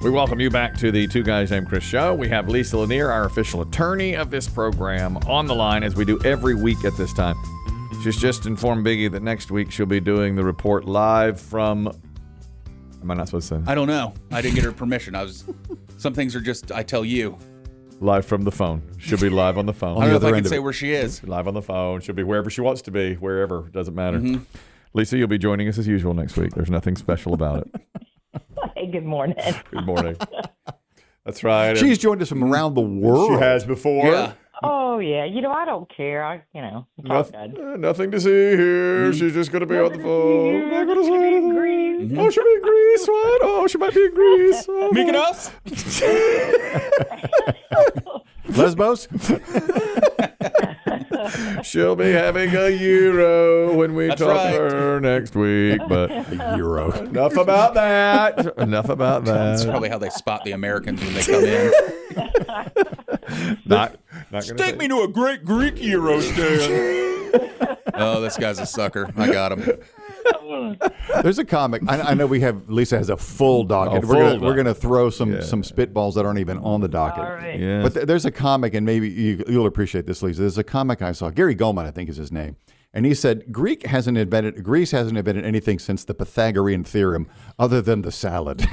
We welcome you back to the Two Guys Named Chris show. We have Lisa Lanier, our official attorney of this program, on the line as we do every week at this time. She's just informed Biggie that next week she'll be doing the report live from... Am I not supposed to say that? I don't know. I didn't get her permission. Some things are just, I tell you. Live from the phone. She'll be live on the phone. I don't know if I can say where she is. Live on the phone. She'll be wherever she wants to be, wherever. Doesn't matter. Mm-hmm. Lisa, you'll be joining us as usual next week. There's nothing special about it. Hey, good morning. Good morning. That's right. She's joined us from around the world. She has before. Yeah. Oh, yeah. I don't care. It's all good. Nothing to see here. Mm-hmm. She's just going to be on the phone. Not going to say anything. Mm-hmm. Oh, she'll be in Greece. What? Oh, she might be in Greece. Oh. Mykonos? Lesbos? She'll be having a euro when we talk to her next week. But a euro. Enough about that. Enough about that. That's probably how they spot the Americans when they come in. Not take me to a great Greek euro stand. Oh, this guy's a sucker. I got him. There's a comic. I know Lisa has a full docket. We're gonna throw some spitballs that aren't even on the docket. All right. Yeah. But there's a comic, and maybe you'll appreciate this, Lisa. There's a comic I saw. Gary Goldman, I think, is his name. And he said, Greece hasn't invented anything since the Pythagorean theorem other than the salad.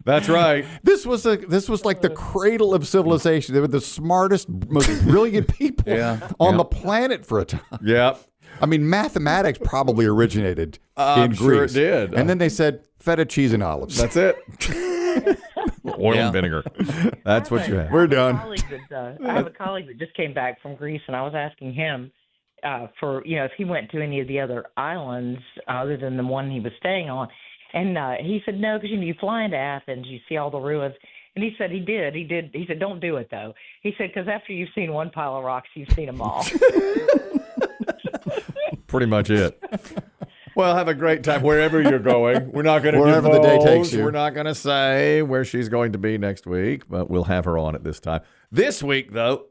That's right. This was like the cradle of civilization. They were the smartest, most brilliant people on the planet for a time. Yep. I mean, mathematics probably originated in Greece. Sure it did. And then they said feta cheese and olives. That's it. Oil and vinegar. That's what you have. We're done. I have a colleague that just came back from Greece, and I was asking him if he went to any of the other islands other than the one he was staying on. And he said, no, because you fly into Athens, you see all the ruins. And he said he did. He said, don't do it, though. He said, because after you've seen one pile of rocks, you've seen them all. Pretty much it. Well, have a great time wherever you're going. We're not going to wherever the day takes you. We're not going to say where she's going to be next week, but we'll have her on at this time. This week, though,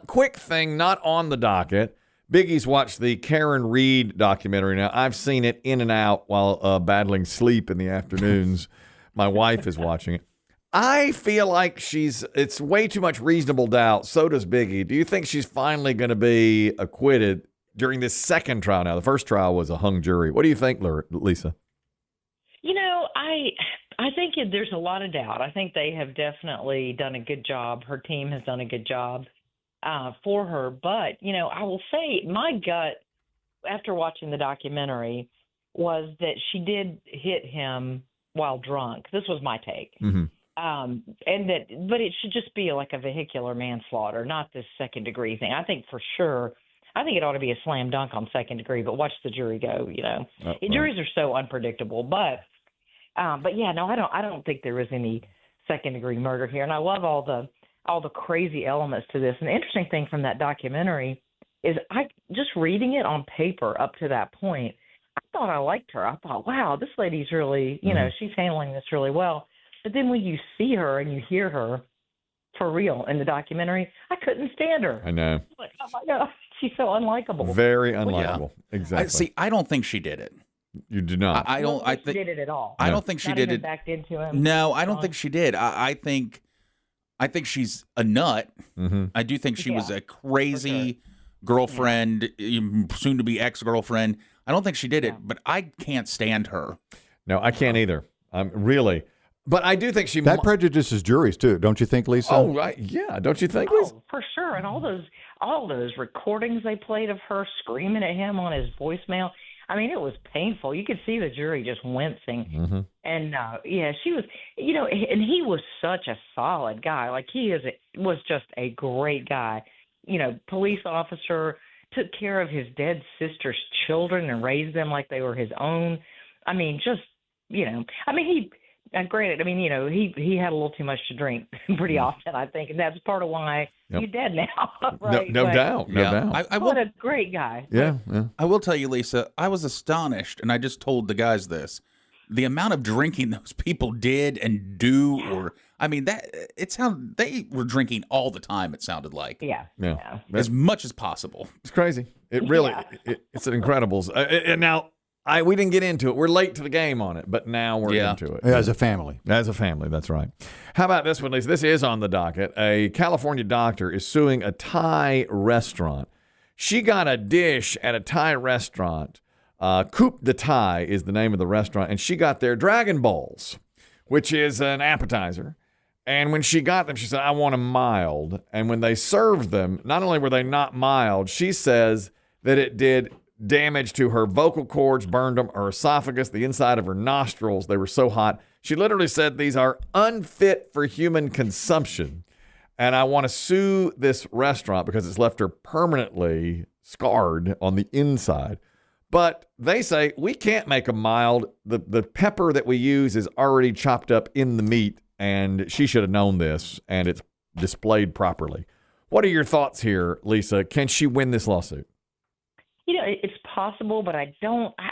quick thing, not on the docket. Biggie's watched the Karen Reed documentary. Now, I've seen it in and out while battling sleep in the afternoons. My wife is watching it. I feel like it's way too much reasonable doubt. So does Biggie. Do you think she's finally going to be acquitted during this second trial now? The first trial was a hung jury. What do you think, Lisa? I think there's a lot of doubt. I think they have definitely done a good job. Her team has done a good job for her. But, I will say my gut after watching the documentary was that she did hit him while drunk. This was my take. Mm-hmm. But it should just be like a vehicular manslaughter, not this second degree thing. I think for sure. I think it ought to be a slam dunk on second degree, but watch the jury go. Juries are so unpredictable. But yeah, no, I don't think there is any second degree murder here. And I love all the crazy elements to this. And the interesting thing from that documentary is I just reading it on paper up to that point, I thought I liked her. I thought, wow, this lady's really, she's handling this really well. But then when you see her and you hear her for real in the documentary, I couldn't stand her. I know. Like, oh my God. She's so unlikable. Very unlikable. Yeah. Exactly. I don't think she did it. You do not. I don't think she did it at all. I don't think she did it. Backed into him. No, I don't think she did. I think she's a nut. Mm-hmm. I do think she was a crazy girlfriend, soon to be ex-girlfriend. I don't think she did it, but I can't stand her. No, I can't either. Really. But I do think that prejudices juries too, don't you think, Lisa? Oh, right. Yeah, don't you think, Lisa? Oh, for sure. And all those recordings they played of her screaming at him on his voicemail. I mean, it was painful. You could see the jury just wincing. Mm-hmm. And she was, and he was such a solid guy. Like was just a great guy. Police officer, took care of his dead sister's children and raised them like they were his own. I mean, granted, he had a little too much to drink pretty often, I think, and that's part of why he's dead now. Right? No doubt. What a great guy. Yeah. I will tell you, Lisa, I was astonished, and I just told the guys this. The amount of drinking those people did and do, they were drinking all the time, it sounded like. Yeah. As much as possible. It's crazy. It really, it's an Incredibles. And now, We didn't get into it. We're late to the game on it, but now we're into it. As a family. As a family, that's right. How about this one, Lisa? This is on the docket. A California doctor is suing a Thai restaurant. She got a dish at a Thai restaurant. Coup de Thai is the name of the restaurant, and she got their Dragon Balls, which is an appetizer. And when she got them, she said, I want them mild. And when they served them, not only were they not mild, she says that it did damage to her vocal cords, burned them, her esophagus, the inside of her nostrils. They were so hot. She literally said these are unfit for human consumption. And I want to sue this restaurant because it's left her permanently scarred on the inside. But they say we can't make them mild. The pepper that we use is already chopped up in the meat, and she should have known this, and it's displayed properly. What are your thoughts here, Lisa? Can she win this lawsuit? You know, it's possible, but I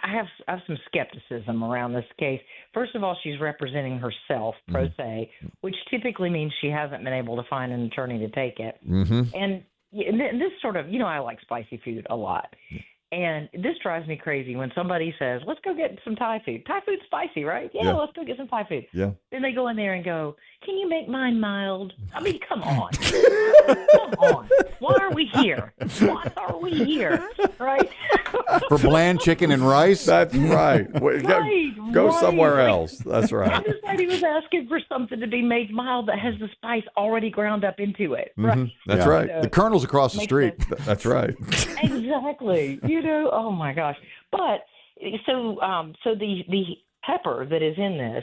have some skepticism around this case. First of all, she's representing herself, pro se, which typically means she hasn't been able to find an attorney to take it. And this sort of, I like spicy food a lot. And this drives me crazy when somebody says, let's go get some Thai food. Thai food's spicy, right? Yeah, let's go get some Thai food. Yeah. Then they go in there and go, can you make mine mild? I mean, come on. Come on. Why are we here? Why are we here? Right? For bland chicken and rice? That's right. Go somewhere else. That's right. I just thought he was asking for something to be made mild that has the spice already ground up into it. Right? That's right. So, the Colonel's across the street. That's right. Exactly. Oh my gosh. But so the pepper that is in this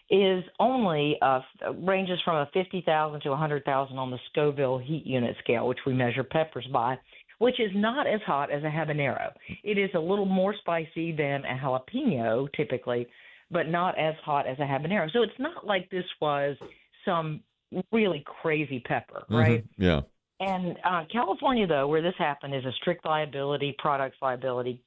is only ranges from a 50,000 to 100,000 on the Scoville heat unit scale, which we measure peppers by, which is not as hot as a habanero. It is a little more spicy than a jalapeno typically, but not as hot as a habanero. So it's not like this was some really crazy pepper, right? Yeah. And California, though, where this happened, is a strict liability, products liability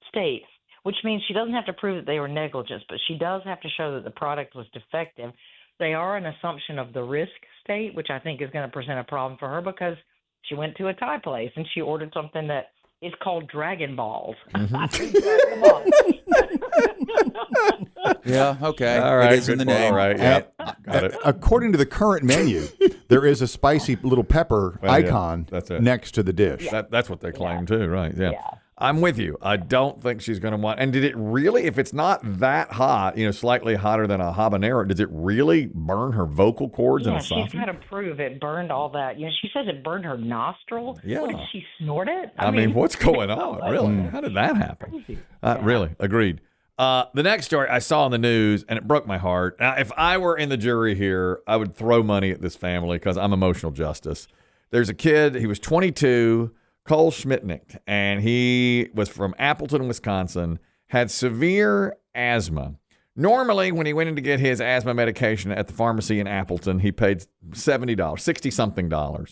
state, which means she doesn't have to prove that they were negligent, but she does have to show that the product was defective. They are an assumption of the risk state, which I think is going to present a problem for her because she went to a Thai place and she ordered something that is called Dragon Balls. Yeah, okay. All right. It is in the name. All right, yeah. Got it. According to the current menu, there is a spicy little pepper icon that's it. next to the dish. That's what they claim too, right? Yeah. I'm with you. I don't think she's going to want. And did it really, if it's not that hot, slightly hotter than a habanero, does it really burn her vocal cords and esophagus? She's got to prove it burned all that. She says it burned her nostril. Yeah. What, did she snort it? I mean, what's going on? Really? How did that happen? Really? Agreed. The next story I saw in the news, and it broke my heart. Now, if I were in the jury here, I would throw money at this family because I'm emotional justice. There's a kid, he was 22, Cole Schmitnick, and he was from Appleton, Wisconsin, had severe asthma. Normally, when he went in to get his asthma medication at the pharmacy in Appleton, he paid $70, $60-something.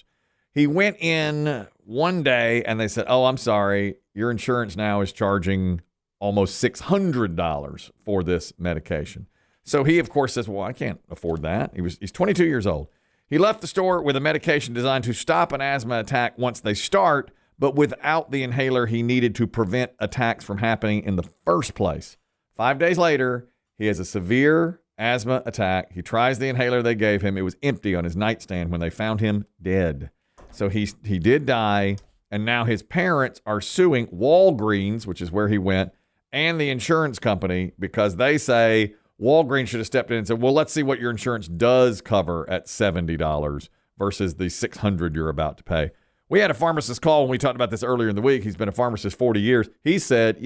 He went in one day, and they said, oh, I'm sorry, your insurance now is charging almost $600 for this medication. So he, of course, says, well, I can't afford that. He's 22 years old. He left the store with a medication designed to stop an asthma attack once they start, but without the inhaler he needed to prevent attacks from happening in the first place. 5 days later, he has a severe asthma attack. He tries the inhaler they gave him. It was empty on his nightstand when they found him dead. So he did die, and now his parents are suing Walgreens, which is where he went, and the insurance company because they say Walgreens should have stepped in and said, well, let's see what your insurance does cover at $70 versus the $600 you're about to pay. We had a pharmacist call when we talked about this earlier in the week. He's been a pharmacist 40 years. He said,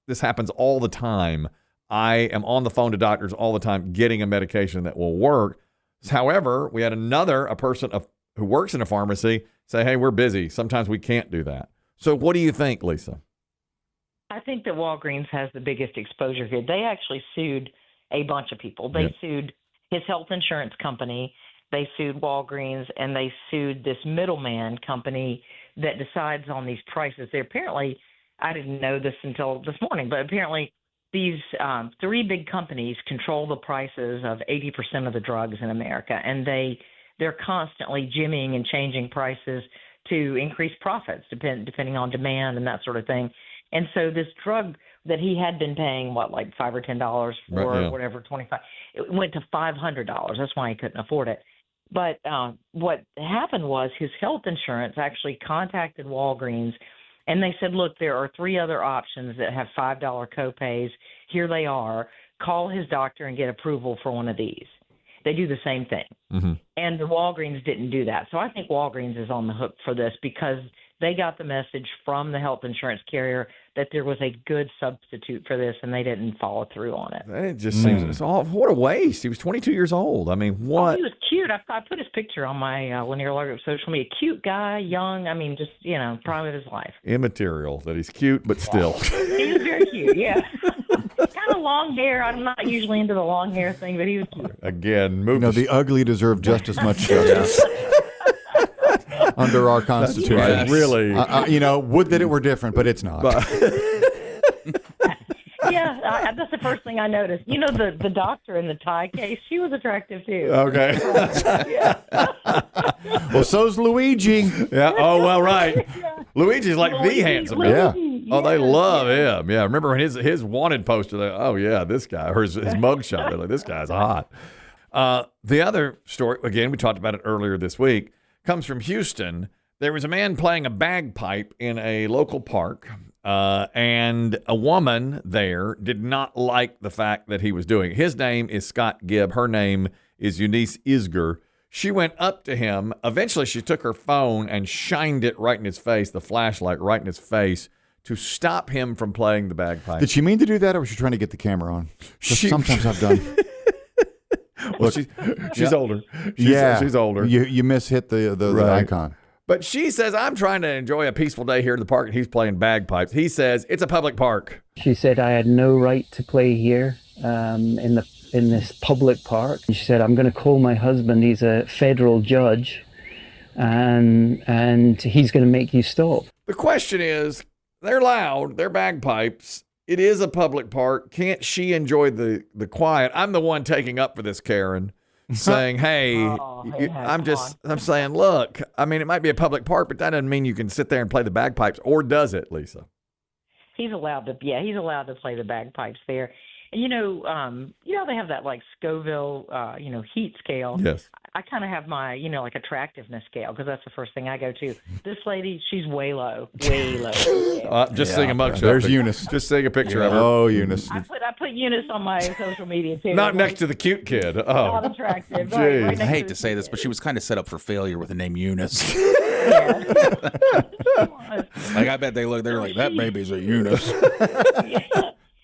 this happens all the time. I am on the phone to doctors all the time getting a medication that will work. However, we had a person who works in a pharmacy say, hey, we're busy. Sometimes we can't do that. So what do you think, Lisa? I think that Walgreens has the biggest exposure here. They actually sued a bunch of people. They sued his health insurance company. They sued Walgreens, and they sued this middleman company that decides on these prices. They apparently, I didn't know this until this morning, but apparently these three big companies control the prices of 80% of the drugs in America, and they're constantly jimmying and changing prices to increase profits, depending on demand and that sort of thing. And so this drug that he had been paying like $5 or $10 for, Right, yeah. whatever, 25. It went to $500. That's why he couldn't afford it. But what happened was his health insurance actually contacted Walgreens, and they said, look, there are 3 other options that have $5 copays. Here they are. Call his doctor and get approval for one of these. They do the same thing. Mm-hmm. And the Walgreens didn't do that. So I think Walgreens is on the hook for this because they got the message from the health insurance carrier that there was a good substitute for this, and they didn't follow through on it. It just seems it's all what a waste. He was 22 years old. I mean, what? Oh, he was cute. I put his picture on my Lanier social media. Cute guy, young. I mean, just prime of his life. Immaterial that he's cute, but still. He was very cute. Yeah. Kind of long hair. I'm not usually into the long hair thing, but he was cute. Again, move. The ugly deserve just as much justice. Under our Constitution. Right, really. Would that it were different, but it's not. Yeah, that's the first thing I noticed. The doctor in the tie case, she was attractive too. Okay. Well, so's Luigi. Yeah. Oh, well, right. Luigi's like Luigi, the handsome Luigi. guy. Yeah. Oh, they love him. Yeah. Remember when his wanted poster, oh, yeah, this guy, or his mugshot, they're like, this guy's hot. The other story, again, we talked about it earlier this week, comes from Houston. There was a man playing a bagpipe in a local park, and a woman there did not like the fact that he was doing it. His name is Scott Gibb. Her name is Eunice Isger. She went up to him. Eventually, she took her phone and shined it right in his face, the flashlight right in his face, to stop him from playing the bagpipe. Did she mean to do that, or was she trying to get the camera on? Sometimes I've done. Well, she's older. She's older. You mishit the Right. icon. But she says, I'm trying to enjoy a peaceful day here in the park, and he's playing bagpipes. He says, it's a public park. She said I had no right to play here in this public park. She said, I'm going to call my husband. He's a federal judge, and he's going to make you stop. The question is, they're loud, they're bagpipes. It is a public park. Can't she enjoy the quiet? I'm the one taking up for this, Karen, saying, hey, I'm saying, look, I mean, it might be a public park, but that doesn't mean you can sit there and play the bagpipes, or does it, Lisa? He's allowed to play the bagpipes there. And they have that like Scoville, heat scale. Yes. I kind of have my, like attractiveness scale because that's the first thing I go to. This lady, she's way low. Just seeing a mugshot. There's Eunice. Just seeing a picture of her. Oh, Eunice. I put Eunice on my social media too. Not next to the cute kid. Oh, not attractive. Jeez. Right I hate to say this, but she was kind of set up for failure with the name Eunice. Like, I bet they're like, that baby's a Eunice.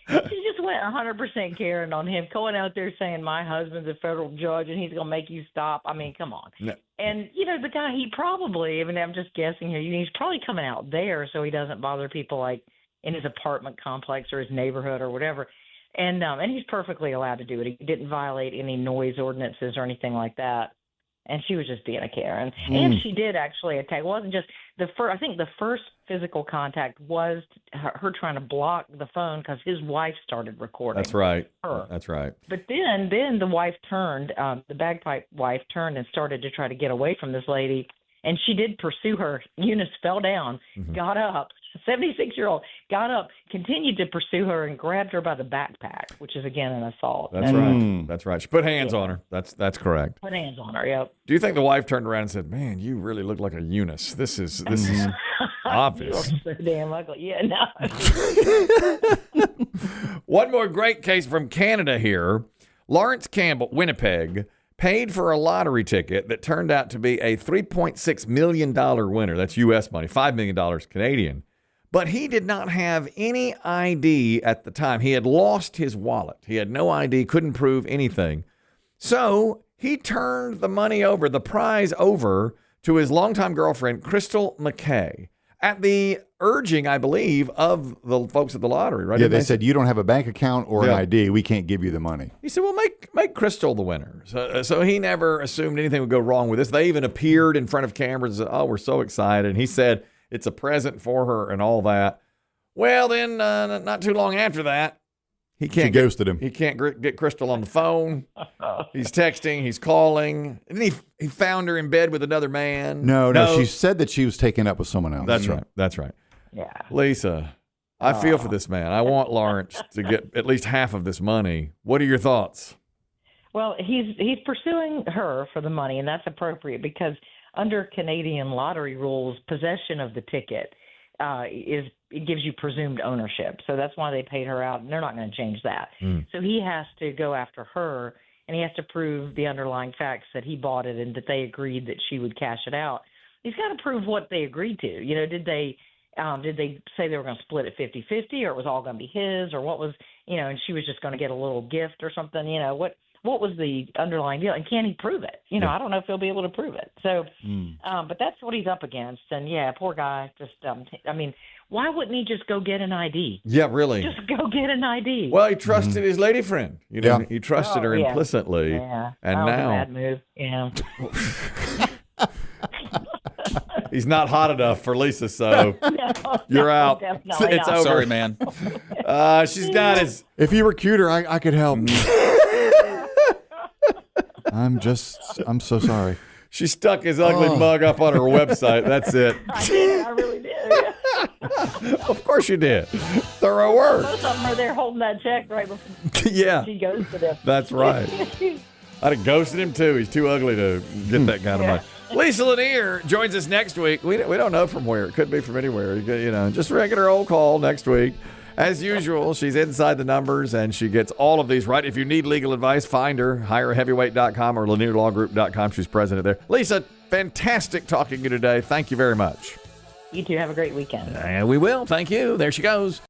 She just went 100% Karen on him, going out there saying, my husband's a federal judge and he's going to make you stop. I mean, come on. No. And, the guy, he probably, I'm just guessing here, he's probably coming out there so he doesn't bother people like in his apartment complex or his neighborhood or whatever. And he's perfectly allowed to do it. He didn't violate any noise ordinances or anything like that. And she was just being a Karen. And she did actually attack. It wasn't just I think the first physical contact was her trying to block the phone because his wife started recording. That's right. Her. That's right. But then the wife turned, the bagpipe wife turned and started to try to get away from this lady. And she did pursue her. Eunice fell down, got up. 76-year-old got up, continued to pursue her, and grabbed her by the backpack, which is again an assault. That's right. That's right. She put hands on her. That's correct. Put hands on her. Yep. Do you think the wife turned around and said, "Man, you really look like a Eunice. This is obvious." You look so damn ugly. Yeah, no. One more great case from Canada here. Lawrence Campbell, Winnipeg, paid for a lottery ticket that turned out to be a $3.6 million winner. That's U.S. money, $5 million Canadian. But he did not have any ID at the time. He had lost his wallet. He had no ID, couldn't prove anything. So he turned the prize over to his longtime girlfriend, Crystal McKay, at the urging, I believe, of the folks at the lottery, right? Yeah, they said, you don't have a bank account or an ID. We can't give you the money. He said, well, make Crystal the winner. So he never assumed anything would go wrong with this. They even appeared in front of cameras and said, oh, we're so excited. And he said it's a present for her and all that. Well, then not too long after that, she ghosted him. He can't get Crystal on the phone. He's texting. He's calling. And then he found her in bed with another man. No. She said that she was taken up with someone else. That's right. That's right. Yeah. Lisa, I feel for this man. I want Lawrence to get at least half of this money. What are your thoughts? Well, he's pursuing her for the money, and that's appropriate because under Canadian lottery rules, possession of the ticket it gives you presumed ownership. So that's why they paid her out, and they're not going to change that. So he has to go after her, and he has to prove the underlying facts that he bought it and that they agreed that she would cash it out. He's got to prove what they agreed to. You know, did they say they were going to split it 50-50, or it was all going to be his, or what was, you know, and she was just going to get a little gift or something, you know, what was the underlying deal, and can he prove it? You know, I don't know if he'll be able to prove it. So, but that's what he's up against. And yeah, poor guy. Just, I mean, why wouldn't he just go get an ID? Yeah, really. Just go get an ID. Well, he trusted his lady friend. You know, he trusted her implicitly. Yeah, and that was now a bad move. Yeah. he's not hot enough for Lisa, so you're out. It's over. Sorry, man. She's got his. If you were cuter, I could help. I'm so sorry. She stuck his ugly mug up on her website. That's it. I did. I really did. Of course you did. Thorough work. Most of them are there holding that check right before she goes to them. That's right. I'd have ghosted him too. He's too ugly to get that kind of money. Lisa Lanier joins us next week. We don't know from where. It could be from anywhere. You know, just regular old call next week. As usual, she's inside the numbers, and she gets all of these right. If you need legal advice, find her. HireAHeavyweight.com or LanierLawGroup.com. She's president there. Lisa, fantastic talking to you today. Thank you very much. You two have a great weekend. And we will. Thank you. There she goes.